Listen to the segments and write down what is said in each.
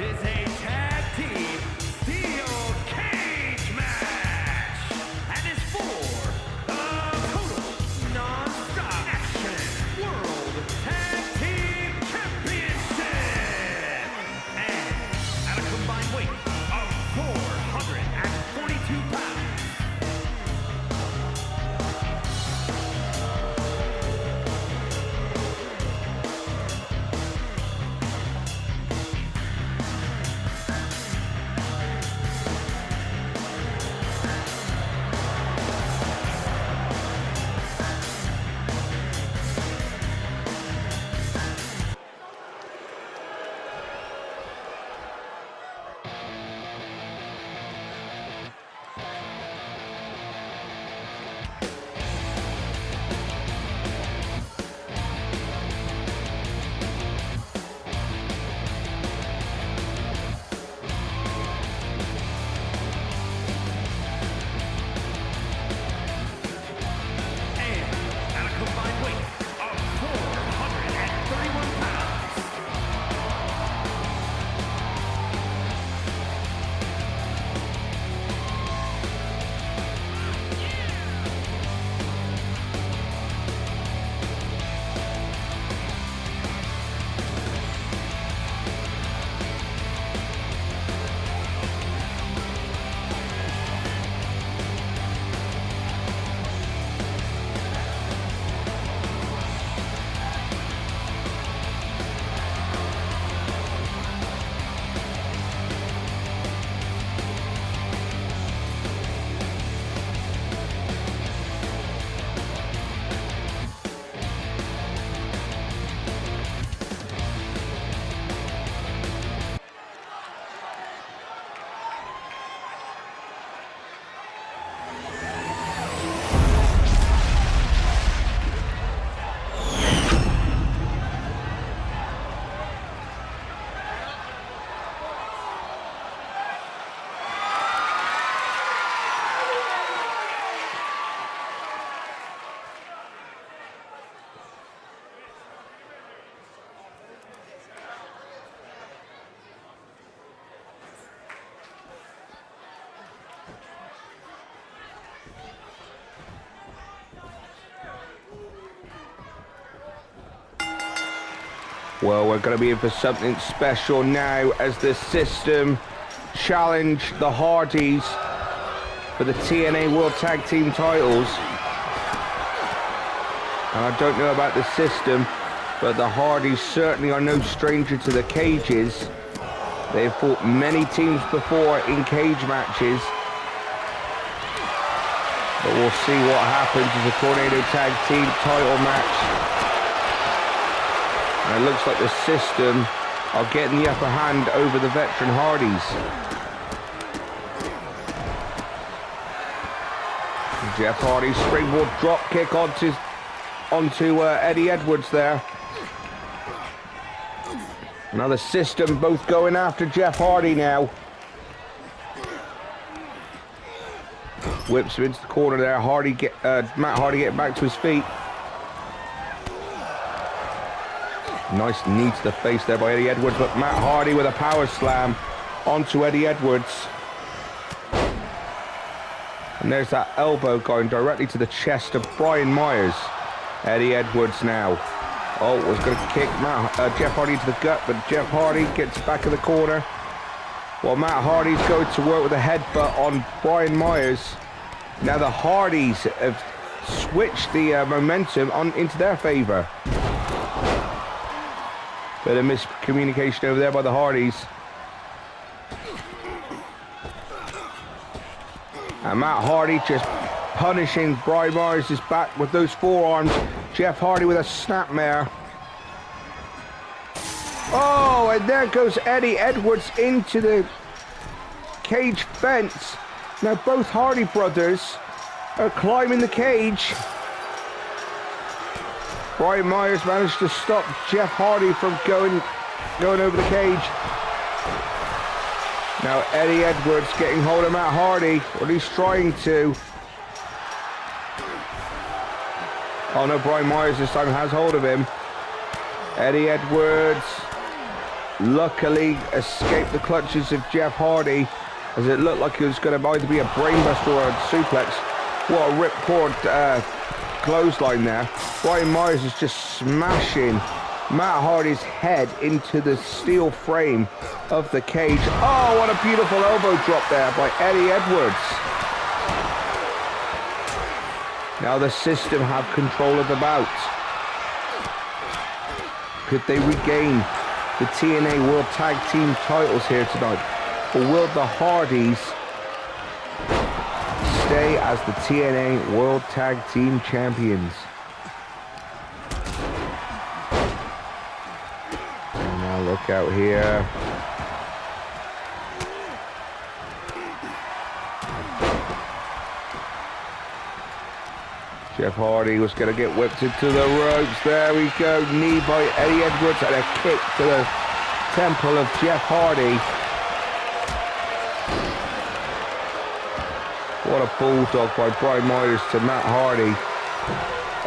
is a tag team steel cage match and is for the total non-stop action world tag team championship. And at a combined weight of 442 pounds. Well, we're going to be in for something special now as the System challenge the Hardys for the TNA World Tag Team titles. And I don't know about the System, but the Hardys certainly are no stranger to the cages. They've fought many teams before in cage matches. But we'll see what happens as a Tornado Tag Team title match. And it looks like the System are getting the upper hand over the veteran Hardys. Jeff Hardy springboard drop kick onto Eddie Edwards there. Now the System both going after Jeff Hardy now. Whips him into the corner there. Matt Hardy getting back to his feet. Nice knee to the face there by Eddie Edwards, but Matt Hardy with a power slam onto Eddie Edwards. And there's that elbow going directly to the chest of Brian Myers. Eddie Edwards now. Oh, was going to kick Jeff Hardy into the gut, but Jeff Hardy gets back in the corner. While Matt Hardy's going to work with a headbutt on Brian Myers. Now the Hardys have switched the momentum into their favor. Bit of miscommunication over there by the Hardys. And Matt Hardy just punishing Brian Myers' back with those forearms. Jeff Hardy with a snapmare. Oh, and there goes Eddie Edwards into the cage fence. Now both Hardy brothers are climbing the cage. Brian Myers managed to stop Jeff Hardy from going over the cage. Now Eddie Edwards getting hold of Matt Hardy, or at least trying to. Oh no, Brian Myers this time has hold of him. Eddie Edwards luckily escaped the clutches of Jeff Hardy, as it looked like it was going to either be a brainbuster or a suplex. What a ripcord clothesline there. Brian Myers is just smashing Matt Hardy's head into the steel frame of the cage. Oh, what a beautiful elbow drop there by Eddie Edwards. Now the System have control of the bout. Could they regain the TNA World Tag Team titles here tonight? Or will the Hardys stay as the TNA World Tag Team Champions? And now look out here. Jeff Hardy was going to get whipped into the ropes. There we go. Knee by Eddie Edwards and a kick to the temple of Jeff Hardy. What a bulldog by Brian Myers to Matt Hardy.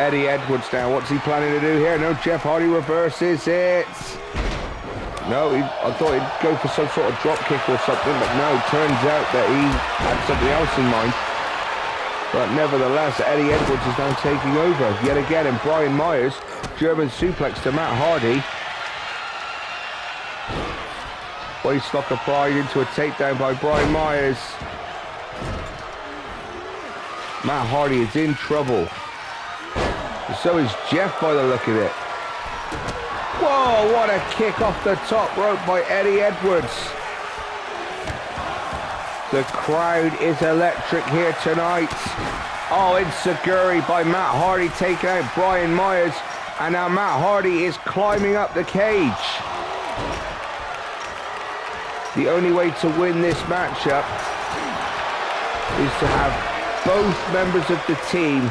Eddie Edwards now. What's he planning to do here? No, Jeff Hardy reverses it. No, I thought he'd go for some sort of drop kick or something, but no, turns out that he had something else in mind. But nevertheless, Eddie Edwards is now taking over yet again, and Brian Myers, German suplex to Matt Hardy. Waistlock applied into a takedown by Brian Myers. Matt Hardy is in trouble. So is Jeff by the look of it. Whoa, what a kick off the top rope by Eddie Edwards. The crowd is electric here tonight. Oh, Enziguri by Matt Hardy taking out Brian Myers. And now Matt Hardy is climbing up the cage. The only way to win this matchup is to have both members of the team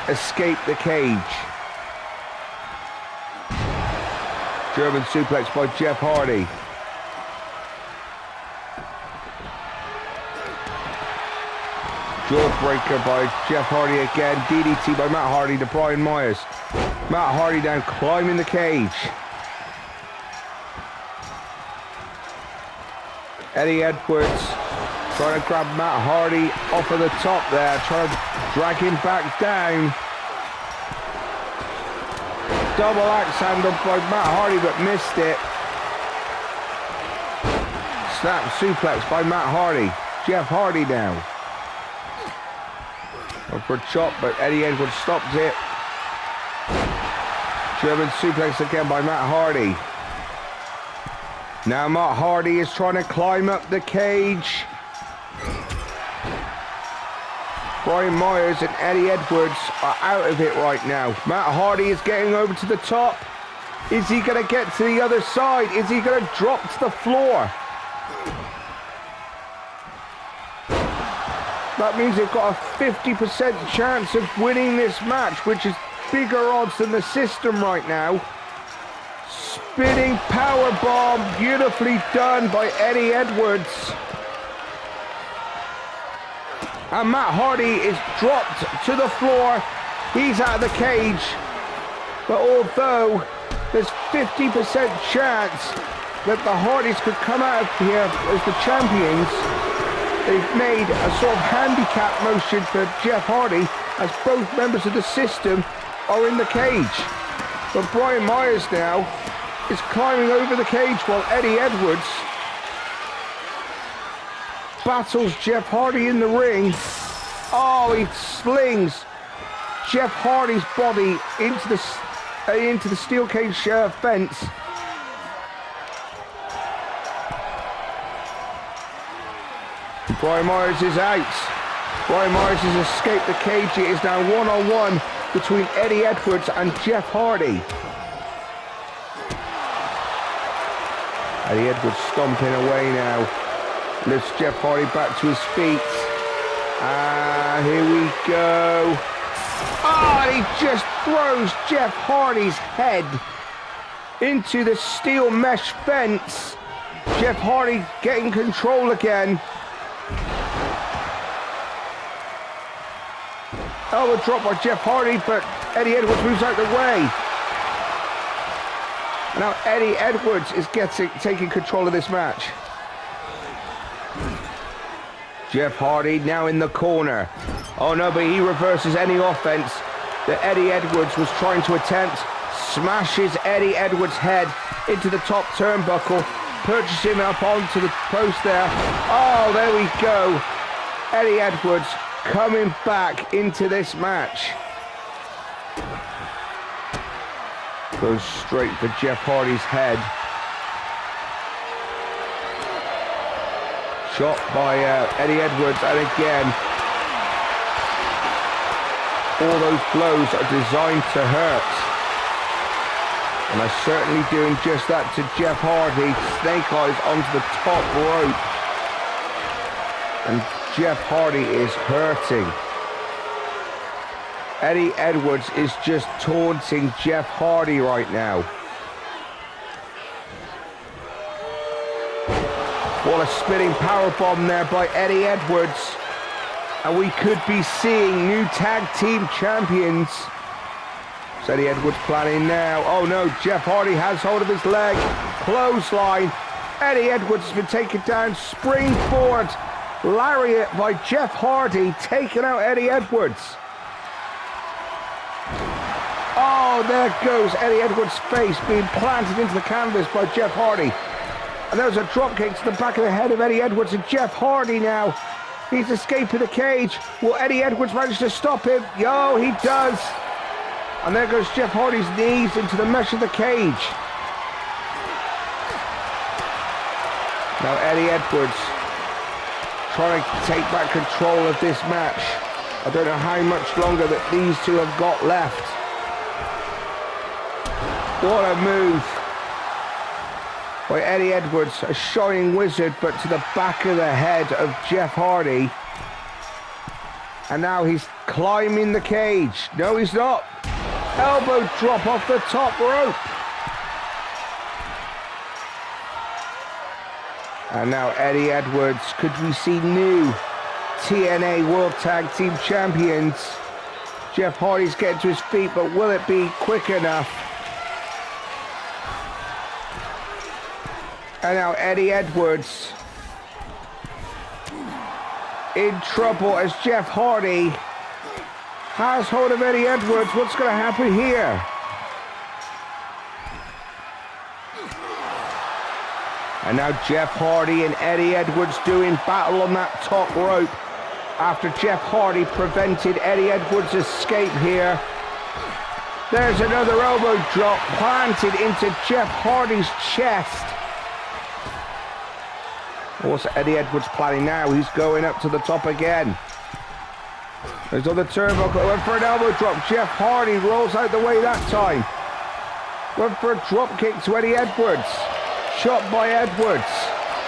escape the cage. German suplex by Jeff Hardy. Jawbreaker by Jeff Hardy again. DDT by Matt Hardy to Brian Myers. Matt Hardy down, climbing the cage. Eddie Edwards trying to grab Matt Hardy off of the top there, trying to drag him back down. Double axe handle by Matt Hardy, but missed it. Snap suplex by Matt Hardy. Jeff Hardy down. For a chop, but Eddie Edwards stops it. German suplex again by Matt Hardy. Now Matt Hardy is trying to climb up the cage. Brian Myers and Eddie Edwards are out of it right now. Matt Hardy is getting over to the top. Is he going to get to the other side? Is he going to drop to the floor? That means they've got a 50% chance of winning this match, which is bigger odds than the System right now. Spinning power bomb, beautifully done by Eddie Edwards. And Matt Hardy is dropped to the floor. He's out of the cage. But although there's 50% chance that the Hardys could come out of here as the champions, they've made a sort of handicap motion for Jeff Hardy, as both members of the System are in the cage. But Brian Myers now is climbing over the cage while Eddie Edwards battles Jeff Hardy in the ring. Oh, he slings Jeff Hardy's body into the steel cage fence. Brian Myers is out. Brian Myers has escaped the cage. It is now one-on-one between Eddie Edwards and Jeff Hardy. Eddie Edwards stomping away now. Lifts Jeff Hardy back to his feet. Here we go. Oh, he just throws Jeff Hardy's head into the steel mesh fence. Jeff Hardy getting control again. Elbow drop by Jeff Hardy, but Eddie Edwards moves out the way. And now Eddie Edwards is taking control of this match. Jeff Hardy now in the corner. Oh no, but he reverses any offense that Eddie Edwards was trying to attempt. Smashes Eddie Edwards' head into the top turnbuckle. Pushes him up onto the post there. Oh, there we go. Eddie Edwards coming back into this match. Goes straight for Jeff Hardy's head. Shot by Eddie Edwards, and again, all those blows are designed to hurt. And are certainly doing just that to Jeff Hardy. Snake eyes onto the top rope. And Jeff Hardy is hurting. Eddie Edwards is just taunting Jeff Hardy right now. What a spinning powerbomb there by Eddie Edwards. And we could be seeing new tag team champions. Is Eddie Edwards planning now? Oh no, Jeff Hardy has hold of his leg. Clothesline. Eddie Edwards has been taken down. Springboard. Lariat by Jeff Hardy, taking out Eddie Edwards. Oh, there goes Eddie Edwards' face being planted into the canvas by Jeff Hardy. And there's a dropkick to the back of the head of Eddie Edwards, and Jeff Hardy now, he's escaping the cage. Will Eddie Edwards manage to stop him? Yo, he does. And there goes Jeff Hardy's knees into the mesh of the cage. Now Eddie Edwards trying to take back control of this match. I don't know how much longer that these two have got left. What a move by Eddie Edwards, a shining wizard, but to the back of the head of Jeff Hardy. And now he's climbing the cage. No, he's not. Elbow drop off the top rope. And now Eddie Edwards, could we see new TNA World Tag Team Champions? Jeff Hardy's getting to his feet, but will it be quick enough? And now Eddie Edwards in trouble as Jeff Hardy has hold of Eddie Edwards. What's going to happen here? And now Jeff Hardy and Eddie Edwards doing battle on that top rope after Jeff Hardy prevented Eddie Edwards' escape here. There's another elbow drop planted into Jeff Hardy's chest. What's Eddie Edwards planning now? He's going up to the top again. There's on the turnbuckle. Went for an elbow drop. Jeff Hardy rolls out the way that time. Went for a drop kick to Eddie Edwards. Shot by Edwards.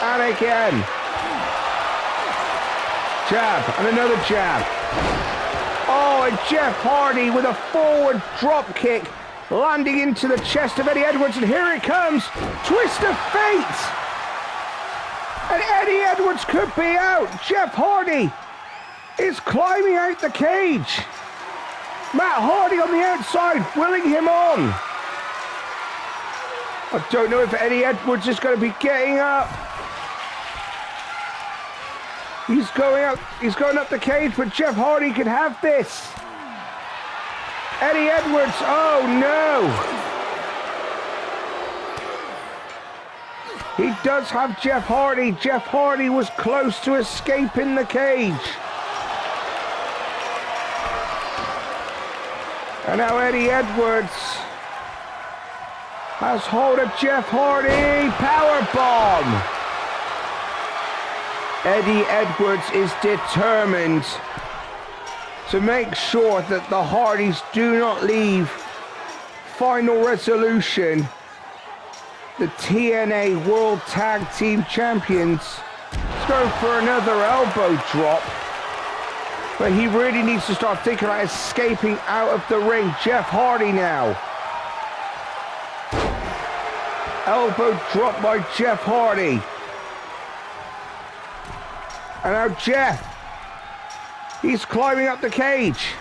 And again. Jab. And another jab. Oh, and Jeff Hardy with a forward drop kick. Landing into the chest of Eddie Edwards. And here it comes. Twist of fate. And Eddie Edwards could be out. Jeff Hardy is climbing out the cage. Matt Hardy on the outside, willing him on. I don't know if Eddie Edwards is going to be getting up. He's going up the cage, but Jeff Hardy can have this. Eddie Edwards, oh no. He does have Jeff Hardy. Jeff Hardy was close to escaping the cage. And now Eddie Edwards has hold of Jeff Hardy. Powerbomb. Eddie Edwards is determined to make sure that the Hardys do not leave. Final resolution. The TNA World Tag Team Champions. He's going for another elbow drop. But he really needs to start thinking about escaping out of the ring. Jeff Hardy now. Elbow drop by Jeff Hardy. And now Jeff. He's climbing up the cage.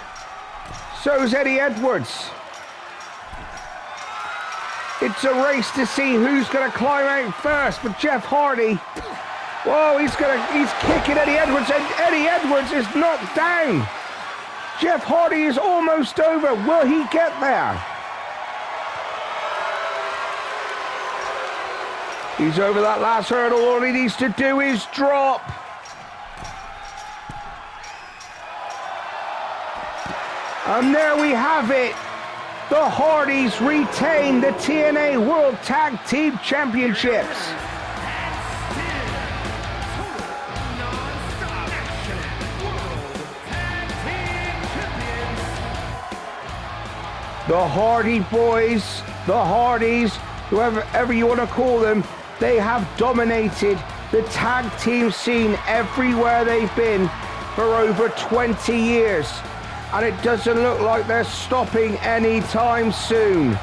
So is Eddie Edwards. It's a race to see who's going to climb out first, but Jeff Hardy, whoa, he's kicking Eddie Edwards, and Eddie Edwards is knocked down. Jeff Hardy is almost over. Will he get there? He's over that last hurdle. All he needs to do is drop. And there we have it. The Hardys retain the TNA World Tag Team Championships. The Hardy Boys, the Hardys, whoever you want to call them, they have dominated the tag team scene everywhere they've been for over 20 years. And it doesn't look like they're stopping anytime soon.